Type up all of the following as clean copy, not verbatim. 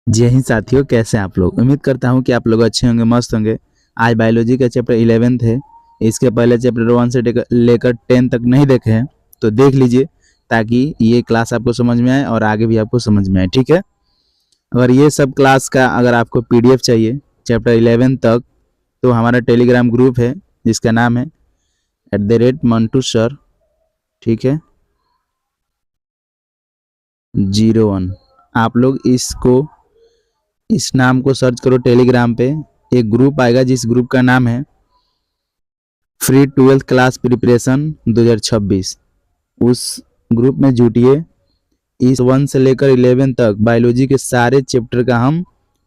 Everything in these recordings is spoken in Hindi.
जय हिंद साथियों, कैसे हैं आप लोग। उम्मीद करता हूं कि आप लोग अच्छे होंगे, मस्त होंगे। आज बायोलॉजी का चैप्टर 11th है। इसके पहले चैप्टर 1 से लेकर 10 तक नहीं देखे हैं तो देख लीजिए, ताकि ये क्लास आपको समझ में आए और आगे भी आपको समझ में आए। ठीक है। अगर ये सब क्लास का अगर आपको पीडीएफ चाहिए चैप्टर 11 तक, तो हमारा टेलीग्राम ग्रुप है जिसका नाम है @मंटू सर, ठीक है, 01। आप लोग इस नाम को सर्च करो टेलीग्राम पे। एक ग्रुप आएगा जिस ग्रुप का नाम है फ्री 12th क्लास प्रिपरेशन 2026। उस ग्रुप में जुटिए। इस 1 से लेकर 11 तक बायोलॉजी के सारे चैप्टर का हम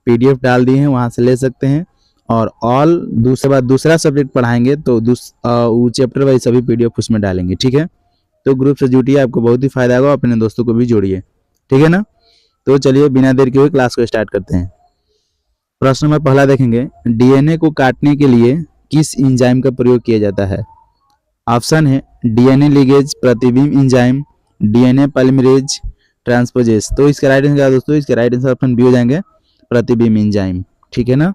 पीडीएफ डाल दिए हैं, वहां से ले सकते हैं। और ऑल दूसरा सब्जेक्ट पढ़ाएंगे तो वो चैप्टर वाइज सभी पीडीएफ उसमें डालेंगे। ठीक है। तो ग्रुप से जुटिए, आपको बहुत ही फायदा होगा। अपने दोस्तों को भी जोड़िए, ठीक है ना। तो चलिए बिना देर के हुए क्लास को स्टार्ट करते हैं। प्रश्न नंबर पहला देखेंगे, डीएनए को काटने के लिए किस एंजाइम का प्रयोग किया जाता है। ऑप्शन है डीएनए लिगेज, प्रतिबिंब एंजाइम, डीएनए पॉलीमरेज, ट्रांसपोजेस। तो इसका राइट आंसर क्या है दोस्तों? इसका राइट आंसर ऑप्शन बी हो जाएंगे, प्रतिबिंब एंजाइम। ठीक है ना।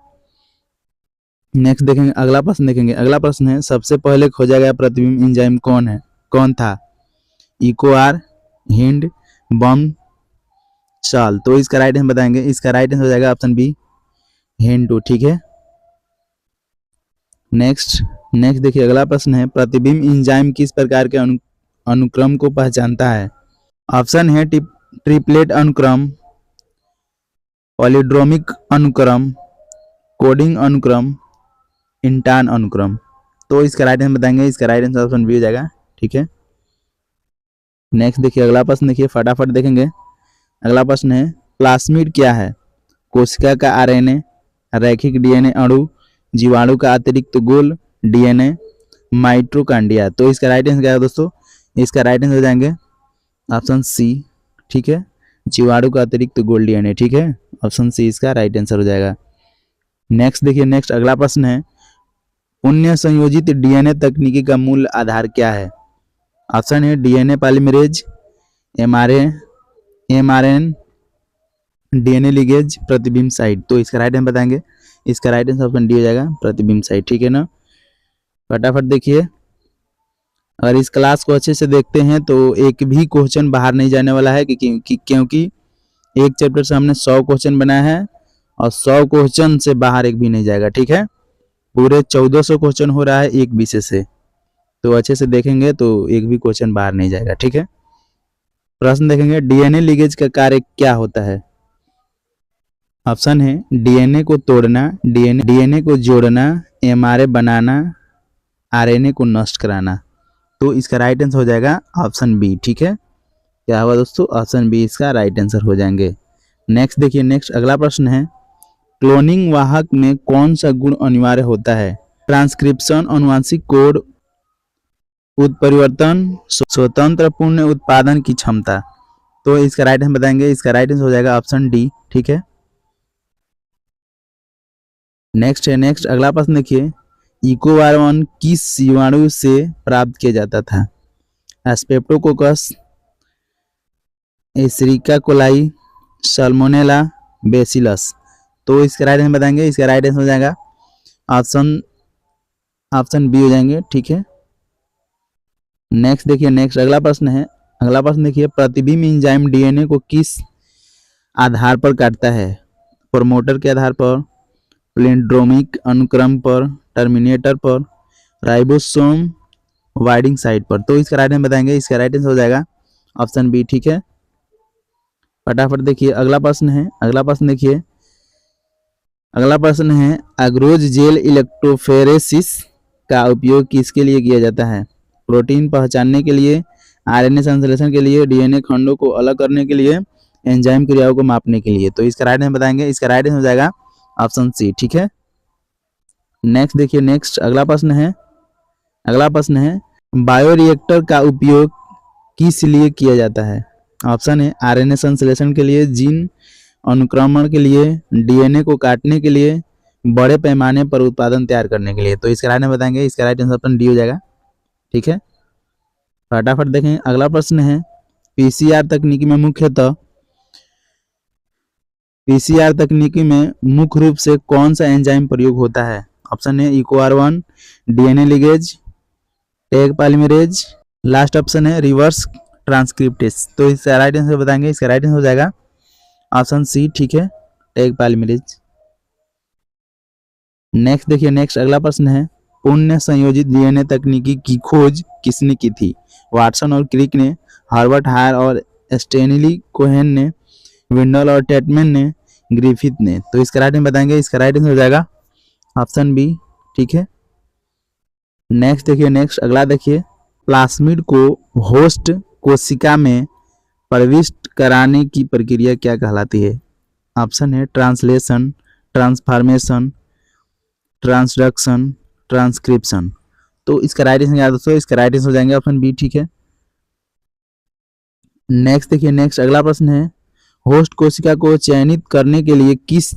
नेक्स्ट देखेंगे, अगला प्रश्न देखेंगे। अगला प्रश्न है, सबसे पहले खोजा गया प्रतिबिंब एंजाइम कौन था? इकोआर, हिंड, बम, साल। तो इसका राइट आंसर बताएंगे। इसका राइट आंसर हो जाएगा ऑप्शन बी, हिंड। ठीक है। नेक्स्ट देखिए, अगला प्रश्न है, प्रतिबिंब एंजाइम किस प्रकार के अनुक्रम को पहचानता है। ऑप्शन है ट्रिपलेट अनुक्रम, पॉलीड्रोमिक अनुक्रम, कोडिंग अनुक्रम, इंटान अनुक्रम। तो इसका राइट आंसर बताएंगे। इसका राइट आंसर ऑप्शन बी हो जाएगा। ठीक है। नेक्स्ट देखिए, अगला प्रश्न देखिए, फटाफट देखेंगे। अगला प्रश्न है, प्लास्मिड क्या है? कोशिका का आरएनए, रैखिक डीएनए अणु, जीवाणु का अतिरिक्त गोल डीएनए, माइटोकॉन्ड्रिया। तो इसका राइट आंसर क्या है दोस्तों? इसका राइट आंसर हो जाएंगे ऑप्शन सी। ठीक है, जीवाणु का अतिरिक्त गोल डीएनए। ठीक है, ऑप्शन सी इसका राइट आंसर हो जाएगा। नेक्स्ट देखिए, नेक्स्ट अगला प्रश्न है, पुण्य संयोजित डीएनए तकनीकी का मूल आधार क्या है? ऑप्शन है DNA polymerase, MRN, DNA ligase, प्रतिबिंब साइट। तो इसका राइट आंसर बताएंगे। इसका राइट आंसर ऑप्शन डी हो जाएगा, प्रतिबिंब साइट। ठीक है ना। फटाफट देखिए, अगर इस क्लास को अच्छे से देखते हैं तो एक भी क्वेश्चन बाहर नहीं जाने वाला है, क्योंकि एक चैप्टर से हमने 100 क्वेश्चन बनाया है और 100 क्वेश्चन से बाहर एक भी नहीं जाएगा। ठीक है, पूरे 1400 क्वेश्चन हो रहा है एक विषय से, तो अच्छे से देखेंगे तो एक भी क्वेश्चन बाहर नहीं जाएगा। ठीक है। प्रश्न देखेंगे, डीएनए लिगेज का कार्य क्या होता है? ऑप्शन है डीएनए को तोड़ना, डीएनए को जोड़ना, एमआरए बनाना, आरएनए को नष्ट कराना। तो इसका राइट आंसर हो जाएगा ऑप्शन बी। ठीक है, क्या हुआ दोस्तों? ऑप्शन बी इसका राइट आंसर हो जाएंगे। नेक्स्ट देखिए, नेक्स्ट अगला प्रश्न है, क्लोनिंग वाहक में कौन सा गुण अनिवार्य होता है? ट्रांसक्रिप्शन, अनुवांशिक कोड, उत्परिवर्तन, स्वतंत्र पूर्ण उत्पादन की क्षमता। तो इसका राइट आंसर बताएंगे। इसका राइट आंसर हो जाएगा ऑप्शन डी। ठीक है। नेक्स्ट अगला प्रश्न देखिए, इकोवार-1 किस जीवाणु से प्राप्त किया जाता था? एस्पेप्टोकोकस, एशेरिका कोलाई, साल्मोनेला, बेसिलस। तो इसका राइट आंसर बताएंगे। इसका राइट आंसर हो जाएगा ऑप्शन बी हो जाएंगे। ठीक है। नेक्स्ट देखिए, नेक्स्ट अगला प्रश्न है। अगला प्रश्न देखिए, प्रतिबिंब एंजाइम डीएनए को किस आधार पर काटता है? प्रोमोटर के आधार पर, प्लेंड्रोमिक अनुक्रम पर, टर्मिनेटर पर, राइबोसोम वाइडिंग साइट पर। तो इसका राइट आंसर बताएंगे। इसका राइट आंसर हो जाएगा ऑप्शन बी। ठीक है। फटाफट देखिए, अगला प्रश्न है। अगला प्रश्न देखिए, अगला प्रश्न है, अग्रोज जेल इलेक्ट्रोफोरेसिस का उपयोग किसके लिए किया जाता है? प्रोटीन पहचानने के लिए, आरएनए संश्लेषण के लिए, डीएनए खंडों को अलग करने के लिए, एंजाइम क्रियाओं को मापने के लिए। तो इसका राइट आंसर बताएंगे। इसका राइट आंसर हो जाएगा ऑप्शन सी। ठीक है। नेक्स्ट देखिए, नेक्स्ट अगला प्रश्न है। अगला प्रश्न है, बायोरिएक्टर का उपयोग किस लिए किया जाता है? ऑप्शन है आरएनए संश्लेषण के लिए, जीन अनुक्रमण के लिए, डीएनए को काटने के लिए, बड़े पैमाने पर उत्पादन तैयार करने के लिए। तो इसका राइट आंसर बताएंगे। इसका राइट आंसर ऑप्शन डी हो जाएगा। ठीक है। फटाफट देखें, अगला प्रश्न है, पीसीआर तकनीक में मुख्यतः पीसीआर तकनीकी में मुख्य रूप से कौन सा एंजाइम प्रयोग होता है? ऑप्शन है EcoR1, DNA ligase, tag polymerase, last option है रिवर्स ट्रांसक्रिप्टेज। तो इसका राइट आंसर बताएंगे, इसका राइट आंसर हो जाएगा ऑप्शन सी, ठीक है, टैग पॉलीमरेज। नेक्स्ट देखिए, नेक्स्ट अगला प्रश्न है, पुण्य संयोजित डीएनए तकनीकी की खोज किसने की थी? वाटसन और क्रिक ने, हार्वर्ड हायर और स्टेनली कोहेन ने, विंडल और टेटमैन ने, ग्रिफिथ ने। तो इसका राइट में बताएंगे, इसका राइट आंसर हो जाएगा ऑप्शन बी, ठीक है। नेक्स्ट देखिए, नेक्स्ट अगला देखिए, प्लास्मिड को होस्ट कोशिका में प्रविष्ट कराने की प्रक्रिया क्या कहलाती है? ऑप्शन है ट्रांसलेशन, ट्रांसफॉर्मेशन, ट्रांसडक्शन, ट्रांसक्रिप्शन। तो इसका राइट आंसर दोस्तों, इसका राइट आंसर हो जाएंगे ऑप्शन बी, ठीक है। नेक्स्ट देखिए, नेक्स्ट अगला प्रश्न है, होस्ट कोशिका को चयनित करने के लिए किस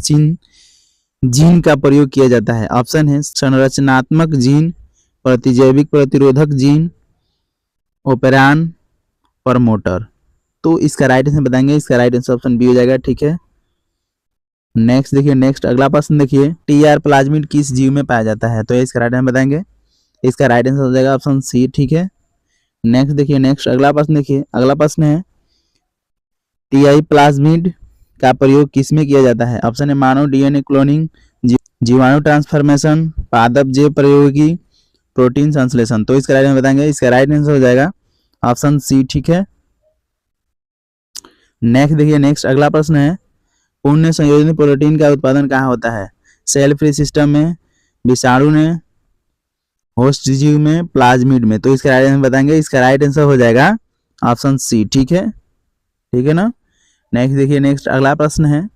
जीन का प्रयोग किया जाता है? ऑप्शन है संरचनात्मक जीन, प्रतिजैविक प्रतिरोधक जीन, ओपेरान, प्रमोटर। तो इसका राइट आंसर बताएंगे, इसका राइट आंसर ऑप्शन बी हो जाएगा, ठीक है। नेक्स्ट देखिए, नेक्स्ट अगला प्रश्न देखिए, टीआर प्लाज्मिड किस जीव में पाया जाता है? तो इसका राइट आंसर बताएंगे, इसका राइट आंसर हो जाएगा ऑप्शन सी, ठीक है। नेक्स्ट देखिए, नेक्स्ट अगला प्रश्न देखिए, अगला प्रश्न है, टीआई प्लाज्मिड का प्रयोग किस में किया जाता है? ऑप्शन है मानव डीएनए क्लोनिंग, जीवाणु ट्रांसफॉर्मेशन, पादप जैव प्रयोगी, प्रोटीन संश्लेषण। तो इसका राइट आंसर बताएंगे, इसका राइट आंसर हो जाएगा ऑप्शन सी, ठीक है। नेक्स्ट देखिए, नेक्स्ट अगला प्रश्न है, पुण्य संयोजन प्रोटीन का उत्पादन कहाँ होता है? सेल फ्री सिस्टम में, विषाणु ने, होस्ट जीव में, प्लाज्मिड में। तो इसका राइट आंसर बताएंगे, इसका राइट आंसर हो जाएगा ऑप्शन सी, ठीक है, ठीक है ना। नेक्स्ट देखिए, नेक्स्ट अगला प्रश्न है,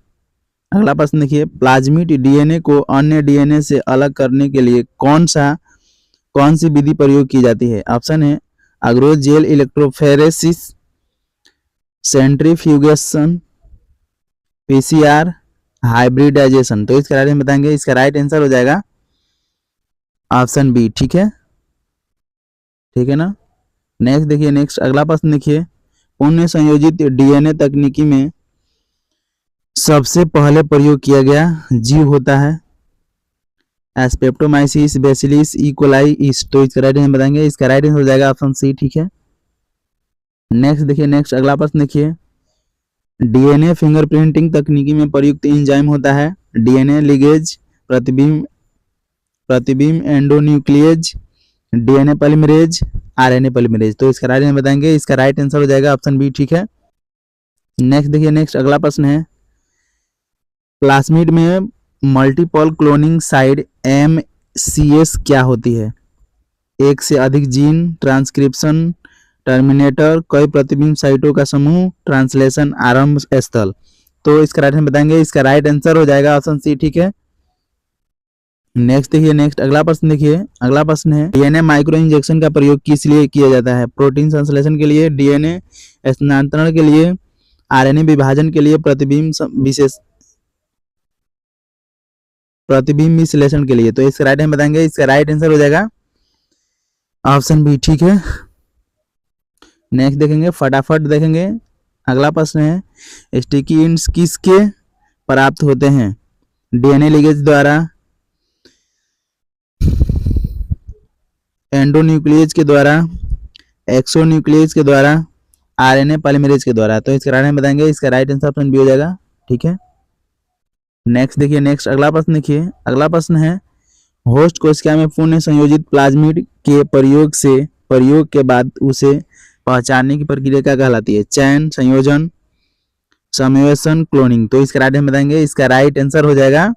अगला प्रश्न देखिए, प्लाज्मिड डीएनए को अन्य डीएनए से अलग करने के लिए कौन सी विधि प्रयोग की जाती है? ऑप्शन है agarose gel electrophoresis, centrifugation, PCR, hybridization. तो इसका राइट आंसर बताएंगे, इसका राइट आंसर हो जाएगा ऑप्शन बी, ठीक है, ठीक है ना। नेक्स्ट देखिए, नेक्स्ट अगला प्रश्न देखिए, पुण्य संयोजित डीएनए तकनीकी में सबसे पहले प्रयोग किया गया जीव होता है एस्पेप्टोमाइसिस, बेसिलिस, इकोलाई, ईस्ट। तो इसका राइट आंसर बताएंगे, इसका राइट आंसर हो जाएगा ऑप्शन सी, ठीक है। नेक्स्ट देखिए, नेक्स्ट अगला प्रश्न देखिए, डीएनए फिंगरप्रिंटिंग तकनीकी में प्रयुक्त एंजाइम होता है डीएनए लिगेज, प्रतिबिंब endonuclease, DNA polymerase, RNA polymerase. तो इसका राइट आंसर बताएंगे, इसका राइट आंसर हो जाएगा ऑप्शन बी, ठीक है। नेक्स्ट देखिए, नेक्स्ट अगला प्रश्न है, प्लास्मिड में मल्टीपल क्लोनिंग साइड MCS क्या होती है? एक से अधिक जीन, ट्रांसक्रिप्शन, टर्मिनेटर, कई प्रतिबिंब साइटों का समूह, ट्रांसलेशन, आरंभ स्थल। तो इसका राइट आंसर बताएंगे, इसका राइट आंसर हो जाएगा ऑप्शन सी, ठीक है। नेक्स्ट देखिए, नेक्स्ट अगला प्रश्न देखिए, अगला प्रश्न है, डीएनए माइक्रो इंजेक्शन का प्रयोग किस लिए किया जाता है? प्रोटीन संश्लेषण के लिए, डीएनए स्थानांतरण के लिए, आरएनए विभाजन के लिए, प्रतिबिंब विश्लेषण के लिए। तो इसका राइट आंसर बताएंगे, इसका राइट आंसर हो जाएगा ऑप्शन बी, ठीक है। नेक्स्ट देखेंगे, फटाफट देखेंगे, अगला प्रश्न है, स्टिकी इंड्स किसके प्राप्त होते हैं? डीएनए लिगेज द्वारा, एंडोन्यूक्लिएज के द्वारा, एक्सोन्यूक्लिएज के द्वारा, आरएनए पॉलीमरेज के द्वारा। तो इसका राइट आंसर बताएंगे, इसका राइट आंसर ऑप्शन बी हो जाएगा, ठीक है। नेक्स्ट देखिए, नेक्स्ट अगला प्रश्न देखिए, अगला प्रश्न है, होस्ट कोशिका में पुण्य संयोजित प्लाज्मिड के प्रयोग के बाद उसे पहचानने की प्रक्रिया क्या कहलाती है? चयन, संयोजन, समवेशन, क्लोनिंग। तो इसका राइट आंसर बताएंगे, इसका राइट आंसर हो जाएगा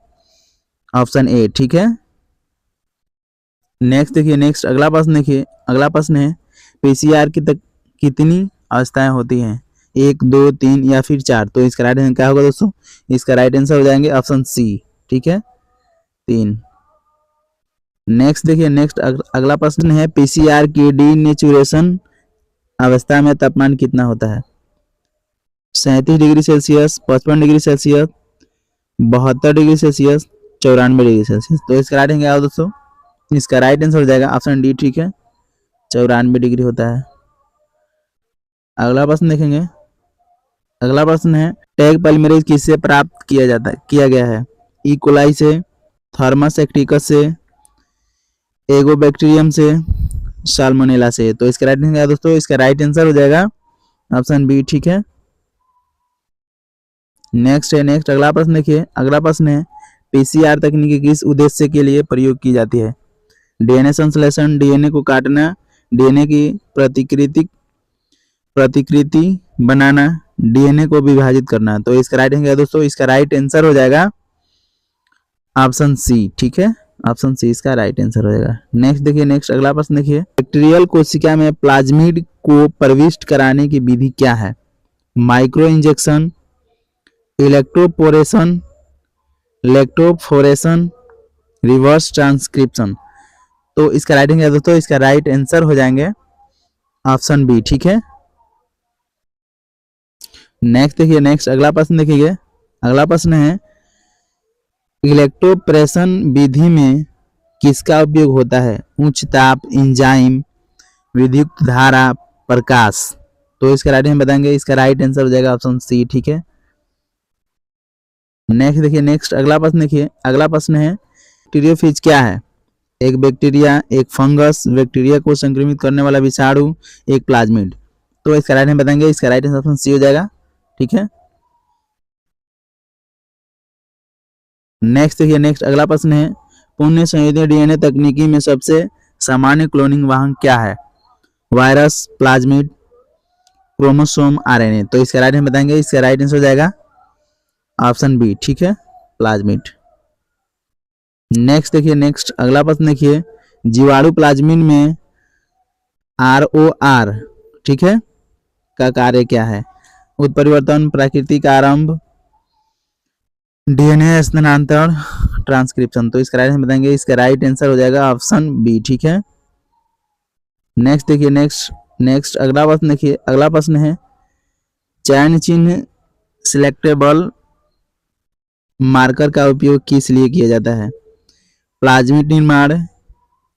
ऑप्शन ए, ठीक है। नेक्स्ट देखिए, नेक्स्ट अगला प्रश्न देखिए, अगला प्रश्न है, पीसीआर की कितनी अवस्थाएं होती हैं? 1, 2, 3 या फिर 4? तो इसका राइट आंसर क्या होगा दोस्तों? इसका राइट आंसर हो जाएंगे ऑप्शन सी, ठीक है, 3। नेक्स्ट देखिए, नेक्स्ट अगला प्रश्न है, पीसीआर की डीनेचुरेशन अवस्था में तापमान कितना होता है? 37 degree Celsius, 55 degree Celsius, 72 degree Celsius, 94 degree Celsius. तो इसका राइट आंसर क्या होगा दोस्तों? इसका राइट आंसर हो जाएगा ऑप्शन डी, ठीक है, 94 डिग्री होता है। अगला प्रश्न देखेंगे, अगला प्रश्न है टैग पॉलीमरेज किससे प्राप्त किया गया है? ई कोलाई से, थर्मस एक्टिकस से, एगोबैक्टीरियम से, साल्मोनेला से। तो इसका राइट आंसर दोस्तों, इसका राइट आंसर हो जाएगा ऑप्शन बी। ठीक है, नेक्स्ट अगला प्रश्न देखिए। अगला प्रश्न है पीसीआर तकनीक किस उद्देश्य के लिए प्रयोग की जाती है? डीएनए संश्लेषण, डीएनए को काटना, डीएनए की प्रतिकृति बनाना, डीएनए को विभाजित करना। तो इसका राइट आंसर दोस्तों, इसका राइट आंसर हो जाएगा ऑप्शन सी। ठीक है, ऑप्शन सी इसका राइट आंसर हो जाएगा। नेक्स्ट देखिए, नेक्स्ट अगला प्रश्न देखिए बैक्टीरियल कोशिका में प्लाज्मिड को प्रविष्ट कराने की विधि क्या है? Micro injection, electroporation, electrophoresis, reverse transcription. तो इसका राइट आंसर दोस्तों, इसका राइट आंसर हो जाएंगे ऑप्शन बी। ठीक है, नेक्स्ट देखिए, नेक्स्ट अगला प्रश्न देखिए। अगला प्रश्न है इलेक्ट्रोपोरेशन विधि में किसका उपयोग होता है? उच्च ताप, एंजाइम, विद्युत धारा, प्रकाश। तो इसका राइट हम बताएंगे, इसका राइट आंसर हो जाएगा ऑप्शन सी। ठीक है, नेक्स्ट देखिए, नेक्स्ट अगला प्रश्न देखिए। अगला प्रश्न है बैक्टीरियोफेज क्या है? एक बैक्टीरिया, एक फंगस, बैक्टीरिया को संक्रमित करने वाला विषाणु, एक प्लाज्मिड। तो इसका राइट हम बताएंगे, इसका राइट आंसर ऑप्शन सी हो जाएगा। ठीक है, नेक्स्ट देखिए, नेक्स्ट अगला प्रश्न है पुण्य संयोजन डीएनए तकनीकी में सबसे सामान्य क्लोनिंग वाहक क्या है? Virus, plasmid, chromosome, RNA. तो इसका राइट हम बताएंगे, इसका राइट आंसर हो जाएगा ऑप्शन बी। ठीक है, प्लाज्मिड। नेक्स्ट देखिए, नेक्स्ट अगला प्रश्न देखिए जीवाणु प्लाज्मिड में ROR, ठीक है, का कार्य क्या है? उत्परिवर्तन, प्राकृतिक आरंभ, डीएनए स्थानांतरण, ट्रांसक्रिप्शन। तो इसका राइट आंसर बताएंगे, इसका राइट आंसर हो जाएगा ऑप्शन बी। ठीक है, नेक्स्ट देखिए, नेक्स्ट अगला प्रश्न देखिए। अगला प्रश्न है चयन चिन्ह सिलेक्टेबल मार्कर का उपयोग किस लिए किया जाता है? प्लाज्मिड निर्माण,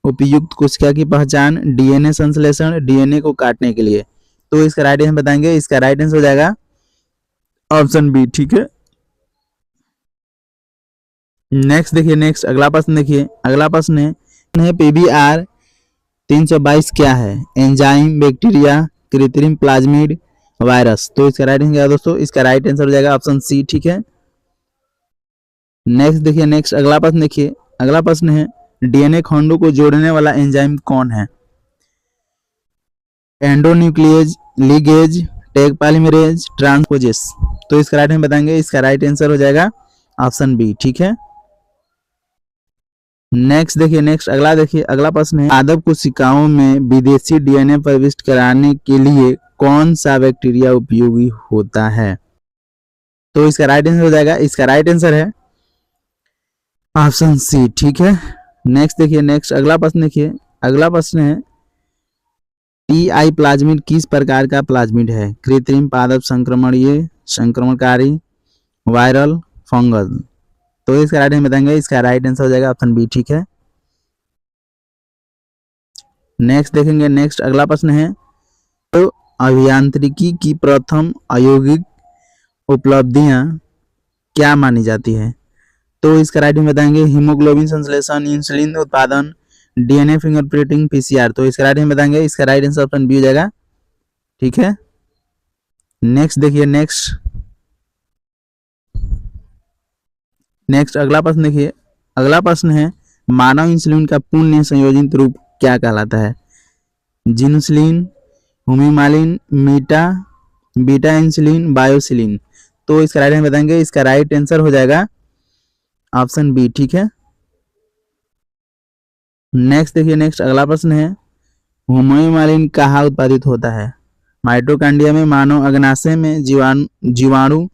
उपयुक्त कोशिका की पहचान, डीएनए संश्लेषण, डीएनए को काटने के लिए। तो इसका राइट आंसर बताएंगे, इसका राइट आंसर हो जाएगा ऑप्शन बी। ठीक है, नेक्स्ट देखिए, नेक्स्ट अगला प्रश्न देखिए। अगला प्रश्न है पीबीआर 322 क्या है? एंजाइम, बैक्टीरिया, कृत्रिम प्लाज्मिड, वायरस। तो इसका राइट आंसर दोस्तों, इसका राइट आंसर हो जाएगा ऑप्शन सी। ठीक है, नेक्स्ट देखिए, नेक्स्ट अगला प्रश्न देखिए। अगला प्रश्न है डीएनए खंडों को जोड़ने वाला एंजाइम कौन है? एंडोन्यूक्लियेज, लिगेज, टैग पॉलीमरेज, ट्रांसपोजेस। तो इसका राइट हम बताएंगे, इसका राइट आंसर हो जाएगा ऑप्शन बी। ठीक है, नेक्स्ट देखिए, नेक्स्ट अगला देखिए। अगला प्रश्न है पादप कोशिकाओं में विदेशी डीएनए प्रविष्ट कराने के लिए कौन सा बैक्टीरिया उपयोगी होता है? तो इसका राइट आंसर हो जाएगा, इसका राइट आंसर है ऑप्शन सी। ठीक है, नेक्स्ट देखिए, नेक्स्ट अगला प्रश्न देखिए। अगला प्रश्न है टीआई प्लाज्मिड किस प्रकार का प्लाज्मिड है? कृत्रिम, पादप संक्रमणीय, संक्रमणकारी, वायरल, फंगल। तो इसका राइट आंसर बताएंगे, इसका राइट आंसर हो जाएगा ऑप्शन बी। ठीक है, नेक्स्ट देखेंगे, नेक्स्ट अगला प्रश्न है तो अभियांत्रिकी की प्रथम औद्योगिक उपलब्धियां क्या मानी जाती है? तो इसका राइट आंसर बताएंगे हीमोग्लोबिन संश्लेषण, इंसुलिन उत्पादन, डीएनए फिंगरप्रिंटिंग, पीसीआर। तो इसका राइट आंसर बताएंगे, इसका राइट आंसर ऑप्शन बी हो जाएगा। ठीक है, नेक्स्ट देखिए, नेक्स्ट अगला प्रश्न देखिए। अगला प्रश्न है मानव इंसुलिन का पुण्य संयोजित रूप क्या कहलाता है? जिनुसिलिन, हुमिमालिन, बीटा इंसुलिन, बायोसिलिन। तो इसका राइट आंसर बताएंगे, इसका राइट आंसर हो जाएगा ऑप्शन बी। ठीक है, नेक्स्ट देखिए, नेक्स्ट अगला प्रश्न है हुमिमालिन कहाँ उत्पादित होता है? माइटोकांड्रिया में, मानव अग्नाशय में, जीवाणु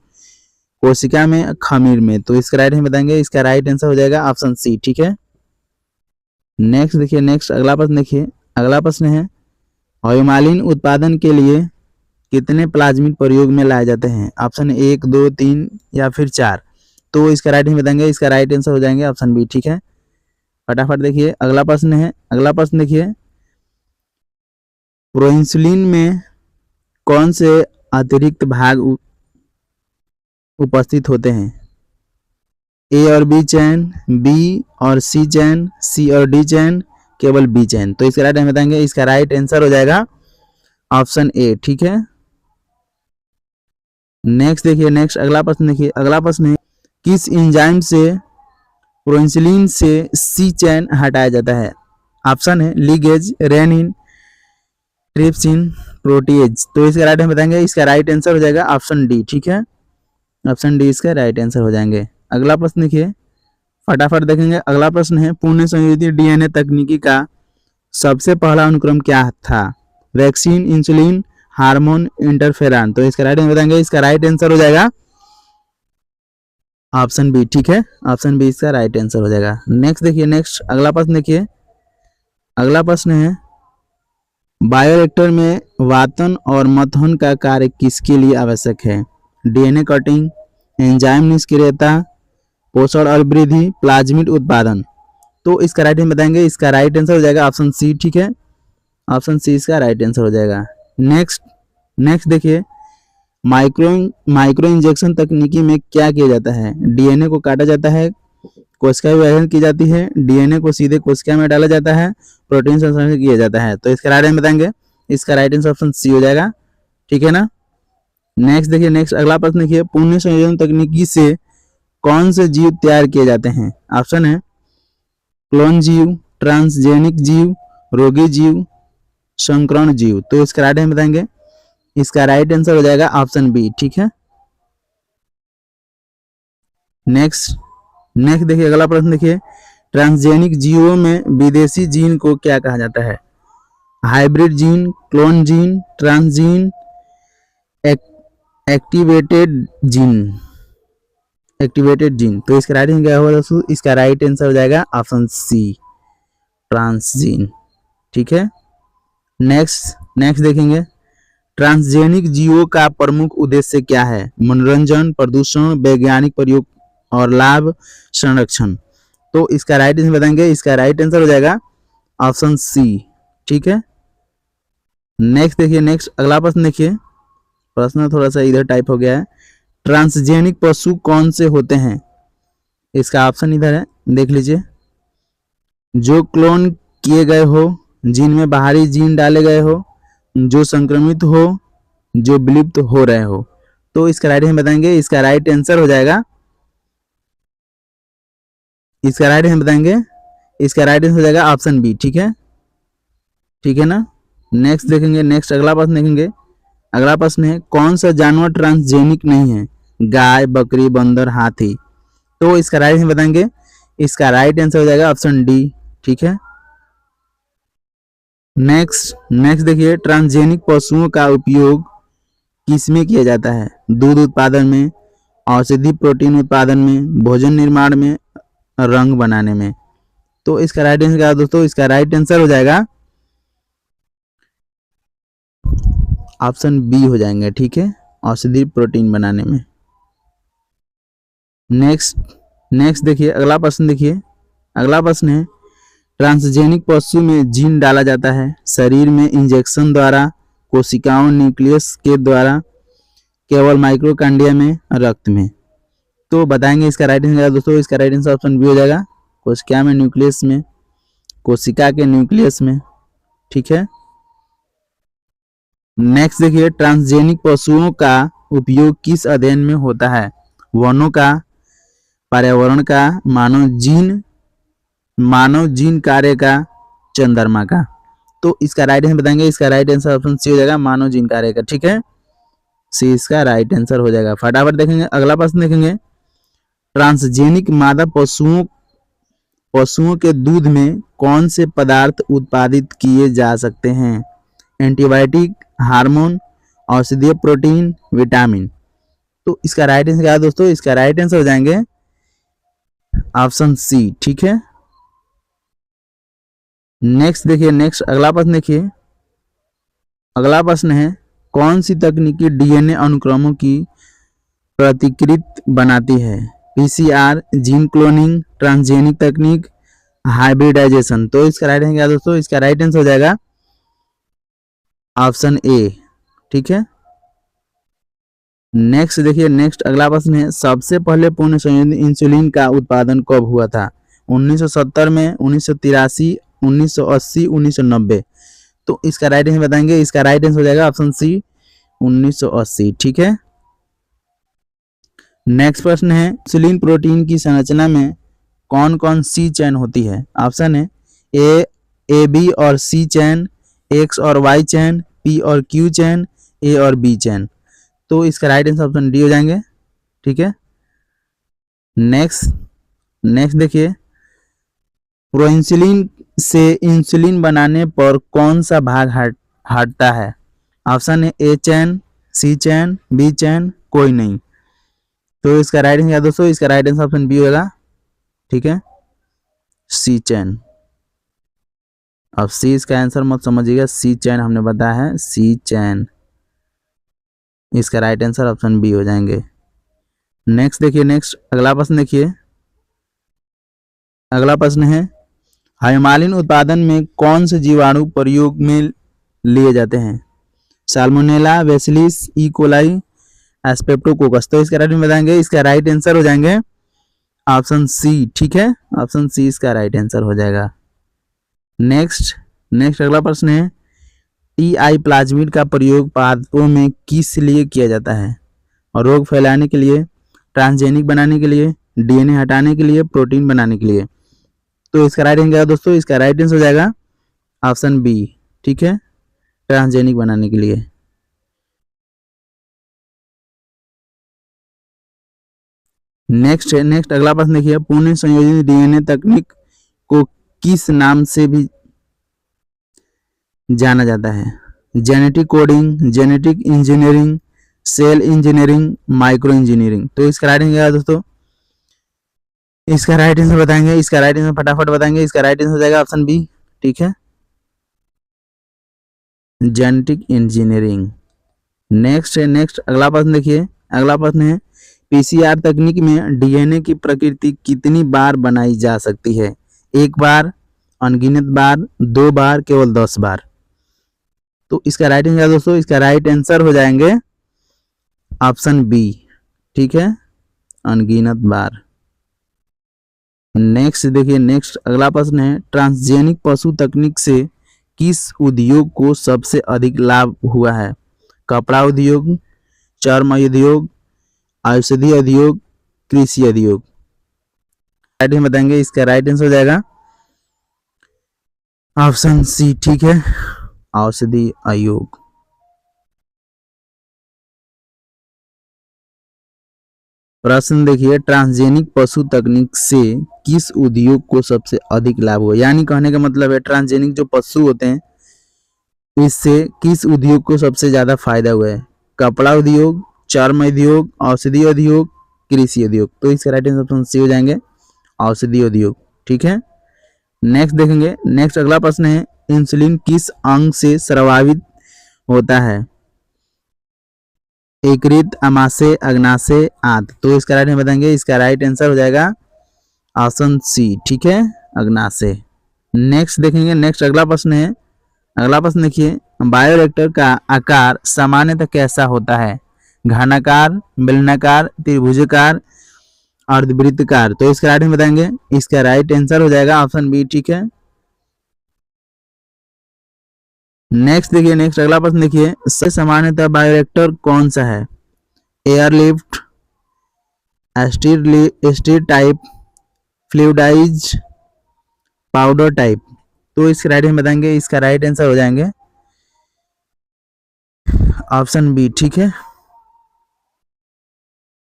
कोशिका में, खमीर में। तो इसका राइट आंसर बताएंगे, इसका राइट आंसर हो जाएगा ऑप्शन सी। ठीक है, नेक्स्ट देखिए, नेक्स्ट अगला प्रश्न देखिए। अगला प्रश्न है ह्यूमालिन उत्पादन के लिए कितने प्लाज्मिड प्रयोग में लाए जाते हैं? ऑप्शन 1, 2, 3 या फिर 4। तो इसका राइट आंसर बताएंगे, इसका राइट आंसर हो जाएंगे ऑप्शन बी। ठीक है, फटाफट देखिए अगला प्रश्न है। अगला प्रश्न देखिए प्रोइंसुलिन में कौन से अतिरिक्त भाग उपस्थित होते हैं। ए और बी चैन, बी और सी चैन, सी और डी चैन, केवल बी चैन। तो इसका राइट हम बताएंगे, इसका राइट आंसर हो जाएगा ऑप्शन ए। ठीक है, नेक्स्ट देखिए, नेक्स्ट अगला प्रश्न देखिए, अगला प्रश्न है किस एंजाइम से प्रोइंसिलिन से सी चैन हटाया जाता है? ऑप्शन है लीगेज, रेनिन, ट्रिप्सिन, प्रोटीएज। तो इसका राइट हम बताएंगे, इसका राइट आंसर हो जाएगा ऑप्शन डी। ठीक है, ऑप्शन डी इसका राइट आंसर हो जाएंगे। अगला प्रश्न देखिए, फटाफट देखेंगे। अगला प्रश्न है पुण्य संयोजित डीएनए तकनीकी का सबसे पहला अनुक्रम क्या था? Vaccine, insulin, hormone, interferon. तो इसका राइट हम बताएंगे, इसका राइट आंसर हो जाएगा ऑप्शन बी। ठीक है, ऑप्शन बी इसका राइट आंसर हो जाएगा। नेक्स्ट देखिए, नेक्स्ट अगला प्रश्न देखिए, अगला प्रश्न है बायोरिएक्टर में वातन और मथन का कार्य किसके लिए आवश्यक है? डीएनए कटिंग, एंजाइम निष्क्रियता, पोषण और वृद्धि, प्लाज्मिड उत्पादन। तो इसका राइट हम बताएंगे, इसका राइट आंसर हो जाएगा ऑप्शन सी। ठीक है, ऑप्शन सी इसका राइट आंसर हो जाएगा। नेक्स्ट नेक्स्ट देखिए, माइक्रो इंजेक्शन तकनीकी में क्या किया जाता है? डीएनए को काटा जाता है, कोशिका विभाजन की जाती है, डीएनए को सीधे कोशिका में डाला जाता है, प्रोटीन संश्लेषण किया जाता है। तो इसका राइट हम बताएंगे, इसका राइट आंसर ऑप्शन सी हो जाएगा। ठीक है ना, नेक्स्ट देखिए, नेक्स्ट अगला प्रश्न देखिए, पुण्य संयोजन तकनीकी से कौन से जीव तैयार किए जाते हैं? ऑप्शन है क्लोन जीव, ट्रांसजेनिक जीव, रोगी जीव, संकरण जीव। तो इसका राइट हम बताएंगे, इसका राइट आंसर हो जाएगा ऑप्शन बी। ठीक है, नेक्स्ट नेक्स्ट देखिए, अगला प्रश्न देखिए, ट्रांसजेनिक जीवों में विदेशी जीन को क्या कहा जाता है? Hybrid gene, clone gene, transgene, activated gene, activated gene. तो इसका राइट आंसर क्या होगा दोस्तों? इसका राइट आंसर हो जाएगा ऑप्शन सी, ट्रांसजीन। ठीक है, नेक्स्ट नेक्स्ट देखेंगे, ट्रांसजेनिक जीवों का प्रमुख उद्देश्य क्या है? मनोरंजन, प्रदूषण, वैज्ञानिक प्रयोग और लाभ, संरक्षण। तो इसका राइट आंसर बताएंगे, इसका राइट आंसर हो जाएगा ऑप्शन सी। ठीक है, नेक्स्ट देखिए, नेक्स्ट अगला प्रश्न देखिए, प्रश्न थोड़ा सा इधर टाइप हो गया है। ट्रांसजेनिक पशु कौन से होते हैं? इसका ऑप्शन इधर है, देख लीजिए। जो क्लोन किए गए हो, जिनमें बाहरी जीन डाले गए हो, जो संक्रमित हो, जो विलुप्त हो रहे हो। तो इसका राइट हम बताएंगे, इसका राइट आंसर हो जाएगा, इसका राइट हम बताएंगे, इसका राइट आंसर हो जाएगा ऑप्शन बी। ठीक है, ठीक है ना, नेक्स्ट देखेंगे, नेक्स्ट अगला प्रश्न देखेंगे। अगला प्रश्न है कौन सा जानवर ट्रांसजेनिक नहीं है? गाय, बकरी, बंदर, हाथी। तो इसका राइट हम बताएंगे, इसका राइट आंसर हो जाएगा ऑप्शन डी। ठीक है, नेक्स्ट नेक्स्ट देखिए, ट्रांसजेनिक पशुओं का उपयोग किसमें किया जाता है? दूध उत्पादन में, औषधि प्रोटीन उत्पादन में, भोजन निर्माण में, रंग बनाने में। तो इसका राइट आंसर क्या है दोस्तों? इसका राइट आंसर हो जाएगा ऑप्शन बी हो जाएंगे। ठीक है, औषधि प्रोटीन बनाने में। नेक्स्ट नेक्स्ट देखिए, अगला प्रश्न देखिए, अगला प्रश्न है ट्रांसजेनिक पशु में जीन डाला जाता है शरीर में इंजेक्शन द्वारा, कोशिकाओं, न्यूक्लियस के द्वारा, केवल माइक्रोकांडिया में, रक्त में। तो बताएंगे इसका राइट आंसर दोस्तों, इसका राइट आंसर ऑप्शन बी हो जाएगा, कोशिका में, न्यूक्लियस में, कोशिका के न्यूक्लियस में। ठीक है, नेक्स्ट देखिए, ट्रांसजेनिक पशुओं का उपयोग किस अध्ययन में होता है? वनों का, पर्यावरण का, मानव जीन कार्य का, चंद्रमा का। तो इसका राइट आंसर बताएंगे, इसका राइट आंसर ऑप्शन सी हो जाएगा, मानव जीन कार्य का। ठीक है, सी इसका राइट आंसर हो जाएगा। फटाफट देखेंगे, अगला प्रश्न देखेंगे, ट्रांसजेनिक मादा पशुओं के दूध में कौन से पदार्थ उत्पादित किए जा सकते हैं? एंटीबायोटिक, हार्मोन, औषधीय प्रोटीन, विटामिन। तो इसका राइट आंसर क्या है दोस्तों? इसका राइट आंसर हो जाएंगे ऑप्शन सी। ठीक है, नेक्स्ट देखिए, नेक्स्ट अगला प्रश्न देखिए, अगला प्रश्न है कौन सी तकनीकी डीएनए अनुक्रमों की प्रतिकृत बनाती है? पीसीआर, जीन क्लोनिंग, ट्रांसजेनिक तकनीक, हाइब्रिडाइजेशन। तो इसका राइट आंसर क्या दोस्तों? इसका राइट आंसर हो जाएगा ऑप्शन ए। ठीक है, नेक्स्ट देखिए, नेक्स्ट अगला प्रश्न है, सबसे पहले पूर्ण संयोजित इंसुलिन का उत्पादन कब हुआ था? 1970 में, 1983, 1980, 1990। तो इसका राइट आंसर बताएंगे, इसका राइट आंसर हो जाएगा ऑप्शन सी 1980। ठीक है। नेक्स्ट प्रश्न है, इंसुलिन प्रोटीन की संरचना में कौन कौन सी चेन होती है? ऑप्शन है ए बी और सी चेन, एक्स और वाई चेन, पी और क्यू चेन, ए और बी चेन। तो इसका राइट आंसर ऑप्शन डी हो जाएंगे। ठीक है। नेक्स्ट नेक्स्ट देखिए, प्रोइंसुलिन से इंसुलिन बनाने पर कौन सा भाग हटता है? ऑप्शन है ए चेन, सी चेन, बी चेन, कोई नहीं। तो इसका राइट आंसर दोस्तों, इसका राइट आंसर ऑप्शन बी होगा। ठीक है, सी चेन। अब सी इसका आंसर मत समझिएगा, सी चेन हमने बताया है, सी चेन। इसका राइट आंसर ऑप्शन बी हो जाएंगे। नेक्स्ट देखिए, नेक्स्ट अगला प्रश्न देखिए, अगला प्रश्न है, हाइमालिन उत्पादन में कौन से जीवाणु प्रयोग में लिए जाते हैं? Salmonella, bacillus, E coli, streptococcus. तो इसका राइट में बताएंगे, इसका राइट आंसर हो जाएंगे ऑप्शन सी। ठीक है, ऑप्शन सी इसका राइट आंसर हो जाएगा। नेक्स्ट नेक्स्ट अगला प्रश्न है, टीआई प्लाज्मिड का प्रयोग पादपों में किस लिए किया जाता है? और रोग फैलाने के लिए, ट्रांसजेनिक बनाने के लिए, डीएनए हटाने के लिए, प्रोटीन बनाने के लिए। तो इसका राइट आंसर दोस्तों, इसका राइट आंसर हो जाएगा ऑप्शन बी। ठीक है, ट्रांसजेनिक बनाने के लिए। नेक्स्ट अगला प्रश्न देखिए, पुनः संयोजित डीएनए तकनीक को किस नाम से भी जाना जाता है? Genetic coding, genetic engineering, cell engineering, micro engineering. तो इसका राइट आंसर दोस्तों, इसका राइट आंसर बताएंगे, इसका राइट आंसर फटाफट बताएंगे, इसका राइट आंसर हो जाएगा ऑप्शन बी। ठीक है, जेनेटिक इंजीनियरिंग। नेक्स्ट अगला प्रश्न देखिए, अगला प्रश्न है, पीसीआर तकनीक में डीएनए की प्रकृति कितनी बार बनाई जा सकती है? एक बार, अनगिनत बार, 2 बार, केवल 10 बार। तो इसका राइट आंसर दोस्तों, इसका राइट आंसर हो जाएंगे ऑप्शन बी। ठीक है, अनगिनत बार। नेक्स्ट देखिए, नेक्स्ट अगला प्रश्न है, ट्रांसजेनिक पशु तकनीक से किस उद्योग को सबसे अधिक लाभ हुआ है? कपड़ा उद्योग, चर्म उद्योग, औषधि उद्योग, कृषि उद्योग। राइट में बताएंगे, इसका राइट आंसर हो जाएगा ऑप्शन सी। ठीक है, औषधि उद्योग। प्रश्न देखिए, ट्रांसजेनिक पशु तकनीक से किस उद्योग को सबसे अधिक लाभ हुआ? यानी कहने का मतलब है, ट्रांसजेनिक जो पशु होते हैं, इससे किस उद्योग को सबसे ज्यादा फायदा हुआ है? कपड़ा उद्योग, चर्म उद्योग, औषधि उद्योग, कृषि उद्योग। तो इसका राइट आंसर ऑप्शन सी हो जाएंगे, औषधि उद्योग। ठीक है। नेक्स्ट देखेंगे, नेक्स्ट अगला प्रश्न है, इंसुलिन किस अंग से स्रावित होता है? यकृत, अमाशय, अग्नाशय, आंत। तो इसका राइट में बताएंगे, इसका राइट आंसर हो जाएगा ऑप्शन सी। ठीक है, अग्नाशय। नेक्स्ट देखेंगे, नेक्स्ट अगला प्रश्न है, अगला प्रश्न देखिए, बायोरिएक्टर का आकार सामान्यतः कैसा होता है? घनाकार, बेलनाकार, त्रिभुजाकार, अर्धवृत्ताकार। तो इसका राइट में बताएंगे, इसका राइट आंसर हो जाएगा ऑप्शन बी। ठीक है। नेक्स्ट देखिए, नेक्स्ट अगला प्रश्न देखिए, सामान्यतः बायोरिएक्टर कौन सा है? Airlift, stir type, fluidize, powder type. तो इसके राइट में बताएंगे, इसका राइट आंसर हो जाएंगे ऑप्शन बी। ठीक है।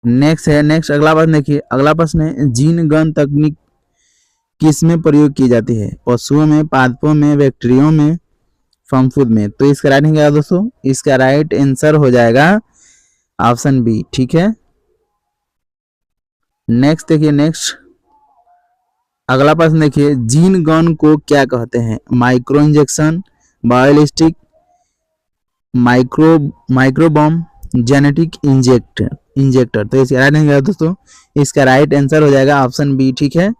नेक्स्ट अगला प्रश्न देखिए, अगला प्रश्न है, जीन गन तकनीक किसमें प्रयोग की जाती है? पशुओं में, पादपों में, बैक्टीरिया में, फंफूद में। तो इसका राइट आंसर दोस्तों, इसका राइट आंसर हो जाएगा ऑप्शन बी। ठीक है। नेक्स्ट देखिए, नेक्स्ट अगला प्रश्न देखिए, जीन गन को क्या कहते हैं? Micro injection, biolistic, microbomb, genetic injector. तो इसका राइट आंसर दोस्तों, इसका राइट आंसर हो जाएगा ऑप्शन बी। ठीक है।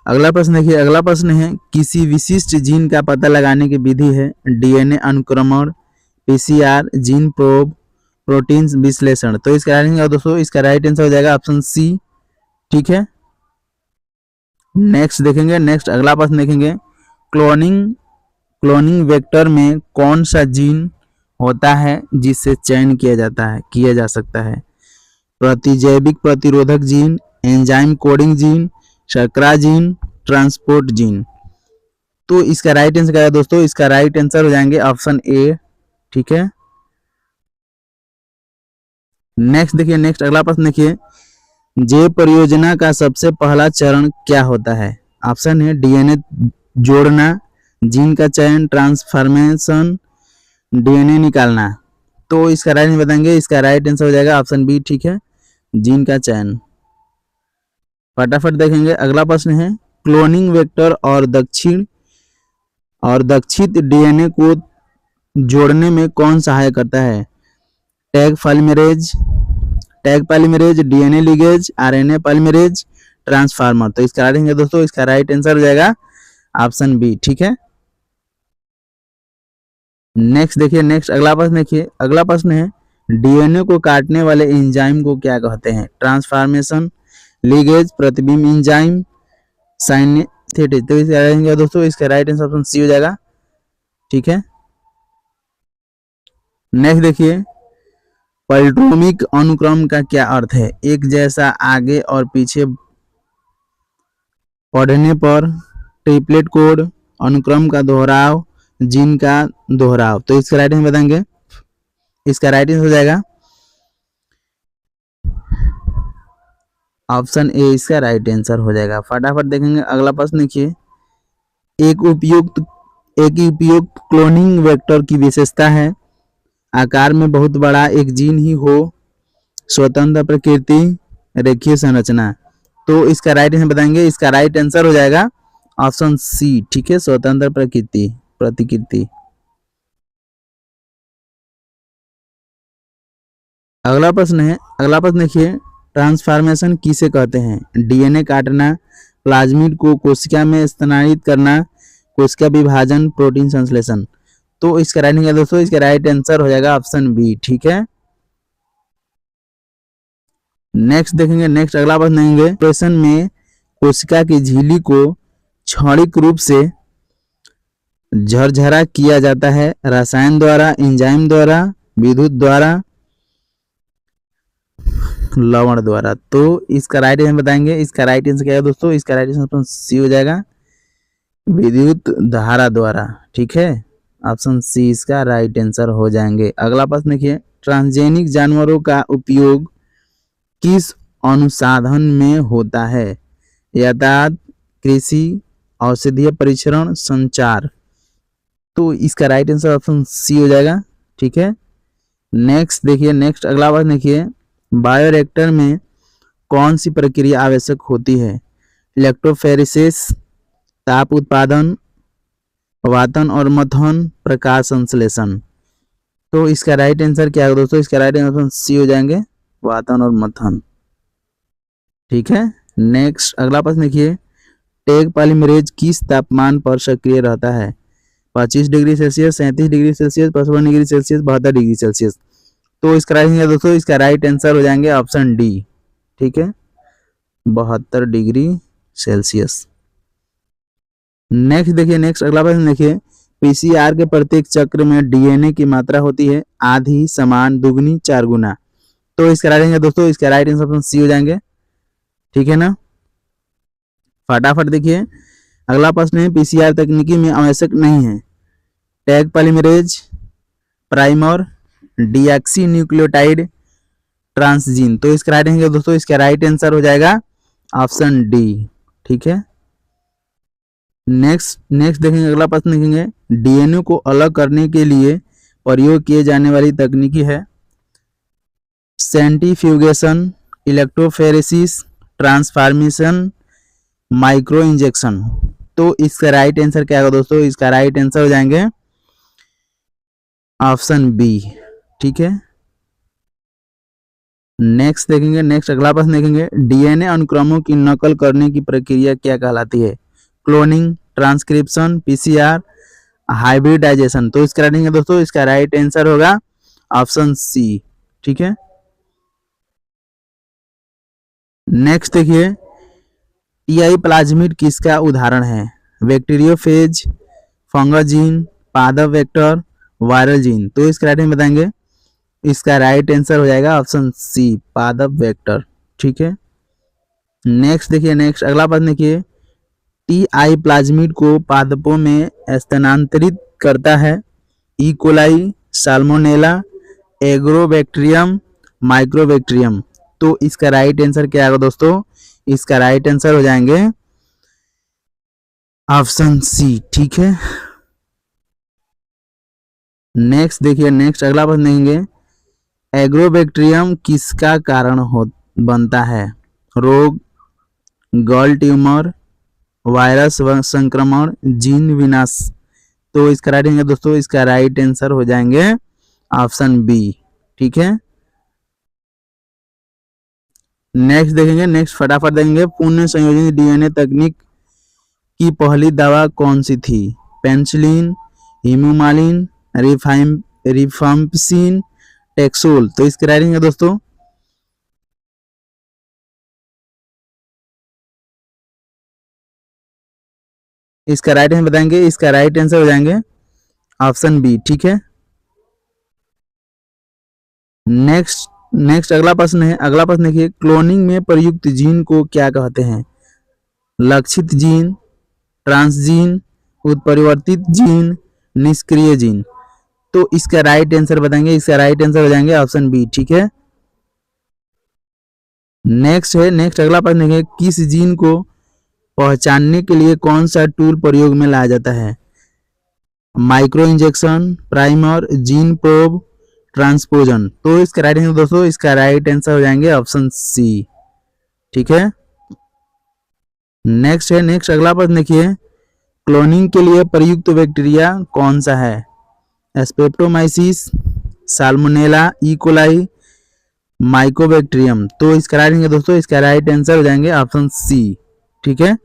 अगला प्रश्न देखिए, अगला प्रश्न है, किसी विशिष्ट जीन का पता लगाने की विधि है? डीएनए अनुक्रमण, पीसीआर, जीन प्रोब, प्रोटीन विश्लेषण। तो इसका राइट दोस्तों, इसका राइट आंसर हो जाएगा ऑप्शन सी। ठीक है, नेक्स्ट देखेंगे, नेक्स्ट अगला प्रश्न देखेंगे। क्लोनिंग क्लोनिंग वेक्टर में कौन सा जीन होता है जिससे चयन किया जा सकता है? प्रतिजैविक प्रतिरोधक जीन, एंजाइम कोडिंग जीन, शर्करा जीन, ट्रांसपोर्ट जीन। तो इसका राइट आंसर क्या है दोस्तों? इसका राइट आंसर हो जाएंगे ऑप्शन ए। ठीक है, नेक्स्ट देखिए, नेक्स्ट अगला प्रश्न देखिए। जे परियोजना का सबसे पहला चरण क्या होता है? ऑप्शन है डीएनए जोड़ना, जीन का चयन, ट्रांसफॉर्मेशन, डीएनए निकालना। तो इसका राइट आंसर बताएंगे, इसका राइट आंसर हो जाएगा ऑप्शन बी। ठीक है, जीन का चयन। फटाफट देखेंगे, अगला प्रश्न है क्लोनिंग वेक्टर और दक्षित डीएनए को जोड़ने में कौन सहायक करता है? Tag polymerase, DNA ligase, RNA polymerase, transformer. तो इसका राइट आंसर दोस्तों, इसका राइट आंसर हो जाएगा ऑप्शन बी। ठीक है, नेक्स्ट देखिए, नेक्स्ट अगला प्रश्न देखिए। अगला प्रश्न है डीएनए को काटने वाले एंजाइम को क्या कहते हैं? ट्रांसफॉर्मेशन, लिगेज, प्रतिबिंब एंजाइम, साइनेस्थेटिक। तो इसका राइट आंसर दोस्तों, इसका राइट आंसर ऑप्शन सी हो जाएगा। ठीक है, नेक्स्ट देखिए, पॉलीड्रोमिक अनुक्रम का क्या अर्थ है? एक जैसा आगे और पीछे पढ़ने पर, ट्रिपलेट कोड, अनुक्रम का दोहराव, जीन का दोहराव। तो इसका राइट आंसर बताएंगे, इसका राइट आंसर हो जाएगा ऑप्शन ए, इसका राइट आंसर हो जाएगा। फटाफट देखेंगे, अगला प्रश्न देखिए। एक उपयुक्त क्लोनिंग वेक्टर की विशेषता है आकार में बहुत बड़ा एक जीन ही हो, स्वतंत्र प्रकृति, रेखीय संरचना। तो इसका राइट आंसर बताएंगे, इसका राइट आंसर हो जाएगा ऑप्शन सी। ठीक है, स्वतंत्र प्रतिकृति। अगला प्रश्न देखिए, ट्रांसफॉर्मेशन किसे कहते हैं? डीएनए काटना, प्लाज्मिड को कोशिका में स्थानांतरित करना, कोशिका विभाजन, प्रोटीन संश्लेषण। तो इसका राइट आंसर दोस्तों, इसका राइट आंसर हो जाएगा ऑप्शन बी। ठीक है, नेक्स्ट देखेंगे, नेक्स्ट अगला प्रश्न देखेंगे। ऑपरेशन में कोशिका की झिल्ली को क्षणिक रूप से झरझरा किया जाता है, रसायन द्वारा, एंजाइम द्वारा, विद्युत द्वारा, लवण द्वारा। तो इसका राइट आंसर बताएंगे, इसका राइट आंसर क्या है दोस्तों? इसका राइट आंसर सी हो जाएगा, विद्युत धारा द्वारा। ठीक है, ऑप्शन सी इसका राइट आंसर हो जाएंगे। अगला प्रश्न देखिए, ट्रांसजेनिक जानवरों का उपयोग किस अनुसंधान में होता है? यातायात, कृषि, औषधीय परीक्षण, संचार। तो इसका राइट आंसर ऑप्शन सी हो जाएगा। ठीक है, नेक्स्ट देखिए, नेक्स्ट अगला प्रश्न देखिए। बायोरिएक्टर में कौन सी प्रक्रिया आवश्यक होती है? इलेक्ट्रोफोरेसिस, ताप उत्पादन, वातन और मथन, प्रकाश संश्लेषण। तो इसका राइट आंसर क्या है दोस्तों? इसका राइट आंसर सी हो जाएंगे, वातन और मथन। ठीक है, नेक्स्ट अगला प्रश्न देखिए। टैग पॉलीमरेज किस तापमान पर सक्रिय रहता है? 25 degree Celsius, 37 degree Celsius, 55 degree Celsius, 72 degree Celsius. तो इसका राइट आंसर दोस्तों, इसका राइट आंसर हो जाएंगे ऑप्शन डी। ठीक है, 72 डिग्री सेल्सियस। नेक्स्ट देखिए, नेक्स्ट अगला प्रश्न देखिए। पीसीआर के प्रत्येक चक्र में डीएनए की मात्रा होती है आधी, समान, दुगनी, 4 गुना। तो इसका राइट आंसर दोस्तों, इसका राइट आंसर ऑप्शन सी हो जाएंगे। ठीक है ना, फटाफट देखिए, अगला प्रश्न है पीसीआर तकनीकी में आवश्यक नहीं है tag polymerase, primer, deoxy nucleotide, transgene. तो इसका राइट आंसर दोस्तों, इसका राइट आंसर हो जाएगा ऑप्शन डी। ठीक है, नेक्स्ट देखेंगे, अगला प्रश्न देखेंगे। डीएनए को अलग करने के लिए प्रयोग किए जाने वाली तकनीकी है centrifugation, electrophoresis, transformation, micro injection. तो इसका राइट आंसर क्या होगा दोस्तों? इसका राइट आंसर हो जाएंगे ऑप्शन बी। ठीक है, नेक्स्ट देखेंगे, नेक्स्ट अगला प्रश्न देखेंगे। डीएनए अनुक्रमों की नकल करने की प्रक्रिया क्या कहलाती है? Cloning, transcription, PCR, hybridization. तो इसका राइटिंग है दोस्तों, इसका राइट आंसर होगा ऑप्शन सी। ठीक है, नेक्स्ट देखिए, टीआई प्लाज्मिड किसका उदाहरण है? बैक्टीरियोफेज, फंगस जीन, पादप वेक्टर, वायरल जीन। तो इसका राइटिंग बताएंगे, इसका राइट आंसर हो जाएगा ऑप्शन सी, पादप वेक्टर। ठीक है, नेक्स्ट देखिए, नेक्स्ट अगला प्रश्न देखिए, टीआई प्लाज्मिड को पादपों में स्थानांतरित करता है? E coli, salmonella, agrobacterium, mycobacterium. तो इसका राइट आंसर क्या होगा दोस्तों? इसका राइट आंसर हो जाएंगे ऑप्शन सी। ठीक है, नेक्स्ट देखिए, नेक्स्ट अगला प्रश्न देखेंगे, एग्रोबैक्टीरियम किसका कारण हो बनता है? रोग, गल ट्यूमर, वायरस संक्रमण, जीन विनाश। तो इसका राइट आंसर दोस्तों, इसका राइट आंसर हो जाएंगे ऑप्शन बी। ठीक है, नेक्स्ट देखेंगे, नेक्स्ट फटाफट देखेंगे, पुण्य संयोजन डीएनए तकनीक की पहली दवा कौन सी थी? पेनिसिलिन, हीमोमालिन, रिफाम्पिसिन, टेक्सोल। तो इसकी राइटिंग है दोस्तों, इसका राइट आंसर बताएंगे, इसका राइट आंसर हो जाएंगे ऑप्शन बी। ठीक है, नेक्स्ट नेक्स्ट अगला प्रश्न है, अगला प्रश्न देखिए, क्लोनिंग में प्रयुक्त जीन को क्या कहते हैं? लक्षित जीन, ट्रांसजीन, उत्परिवर्तित जीन, निष्क्रिय जीन। तो इसका राइट आंसर बताएंगे, इसका राइट आंसर हो जाएंगे ऑप्शन बी। ठीक है, नेक्स्ट है, नेक्स्ट अगला प्रश्न देखिए, किस जीन को पहचानने के लिए कौन सा टूल प्रयोग में लाया जाता है? Micro injection, primer, gene probe, transposon. तो इसका राइट आंसर दोस्तों, इसका राइट आंसर हो जाएंगे ऑप्शन सी। ठीक है, नेक्स्ट है, नेक्स्ट अगला प्रश्न देखिए, क्लोनिंग के लिए प्रयुक्त बैक्टीरिया कौन सा है? एस्पेप्टोमाइसिस, साल्मोनेला, ई कोलाई, माइकोबैक्टीरियम। तो इसका राइट आंसर दोस्तों, इसका राइट आंसर हो जाएंगे ऑप्शन सी। ठीक है,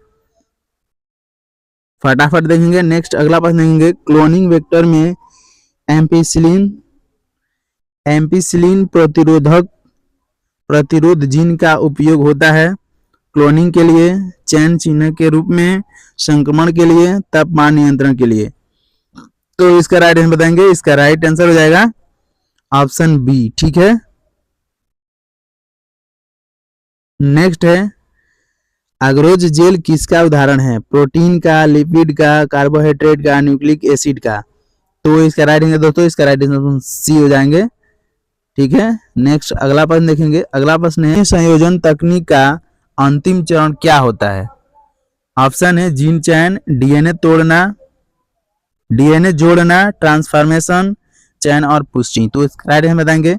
फटाफट देखेंगे, नेक्स्ट अगला प्रश्न देखेंगे, क्लोनिंग वेक्टर में एम्पिसिलिन प्रतिरोध जीन का उपयोग होता है? क्लोनिंग के लिए, चयन चिन्ह के रूप में, संक्रमण के लिए, तापमान नियंत्रण के लिए। तो इसका राइट आंसर बताएंगे, इसका राइट आंसर हो जाएगा ऑप्शन बी। ठीक है, नेक्स्ट है, अगरोज जेल किसका उदाहरण है? प्रोटीन का, लिपिड का, कार्बोहाइड्रेट का, न्यूक्लिक एसिड का। तो इसका राइट आंसर दोस्तों, इसका राइट आंसर सी हो जाएंगे। ठीक है, नेक्स्ट अगला प्रश्न देखेंगे, अगला प्रश्न है, संयोजन तकनीक का अंतिम चरण क्या होता है? ऑप्शन है जीन चयन, डीएनए तोड़ना, डीएनए जोड़ना, ट्रांसफॉर्मेशन, चयन और पुष्टि। तो इसका राइट आंसर बताएंगे,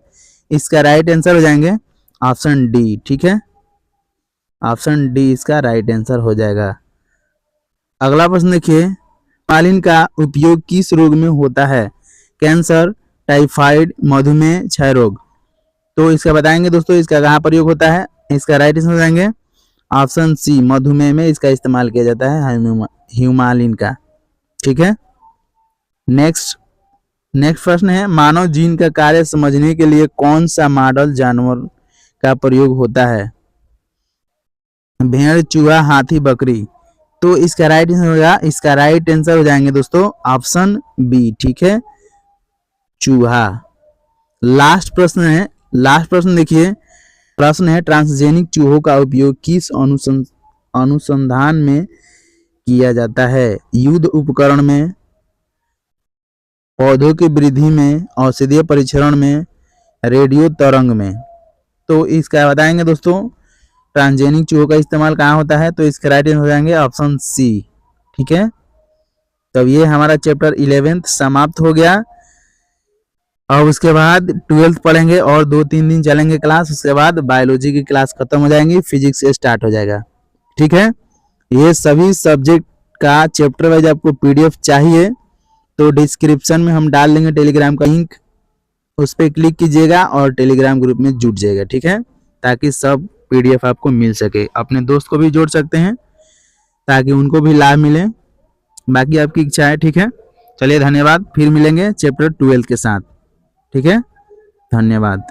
इसका राइट आंसर हो जाएंगे ऑप्शन डी। ठीक है, ऑप्शन डी इसका राइट आंसर हो जाएगा। अगला प्रश्न देखिए, मालिन का उपयोग किस रोग में होता है? कैंसर, टाइफाइड, मधुमेह, क्षय रोग। तो इसका बताएंगे दोस्तों, इसका कहाँ प्रयोग होता है? इसका राइट आंसर बताएंगे ऑप्शन सी, मधुमेह में इसका इस्तेमाल किया जाता है ह्यूमालिन का। ठीक है, नेक्स्ट प्रश्न है, मानव जीन का कार्य समझने के लिए कौन सा मॉडल जानवर का प्रयोग होता है? भेड़, चूहा, हाथी, बकरी। तो इसका राइट आंसर होगा, इसका राइट आंसर हो जाएंगे दोस्तों ऑप्शन बी। ठीक है, चूहा। लास्ट प्रश्न है, लास्ट प्रश्न देखिए, प्रश्न है, ट्रांसजेनिक चूहों का उपयोग किस अनुसंधान में किया जाता है? युद्ध उपकरण में, पौधों की वृद्धि में, औषधीय परीक्षण में, रेडियो तरंग में। तो इसका बताएंगे दोस्तों, ट्रांसजेनिक चूहों का इस्तेमाल कहाँ होता है? तो इसके राइट आंसर हो जाएंगे ऑप्शन सी। ठीक है, तब ये हमारा चैप्टर 11th समाप्त हो गया। और उसके बाद 12th पढ़ेंगे और 2-3 दिन चलेंगे क्लास, उसके बाद बायोलॉजी की क्लास खत्म हो जाएंगी, फिजिक्स से स्टार्ट हो जाएगा। ठीक है, ये सभी सब्जेक्ट का चैप्टर वाइज आपको पीडीएफ चाहिए तो डिस्क्रिप्शन में हम डाल देंगे टेलीग्राम का लिंक, उस पर क्लिक कीजिएगा और टेलीग्राम ग्रुप में जुट जाएगा। ठीक है, ताकि सब पीडीएफ आपको मिल सके। अपने दोस्त को भी जोड़ सकते हैं ताकि उनको भी लाभ मिले, बाकी आपकी इच्छा है। ठीक है, चलिए धन्यवाद, फिर मिलेंगे चैप्टर 12 के साथ। ठीक है, धन्यवाद।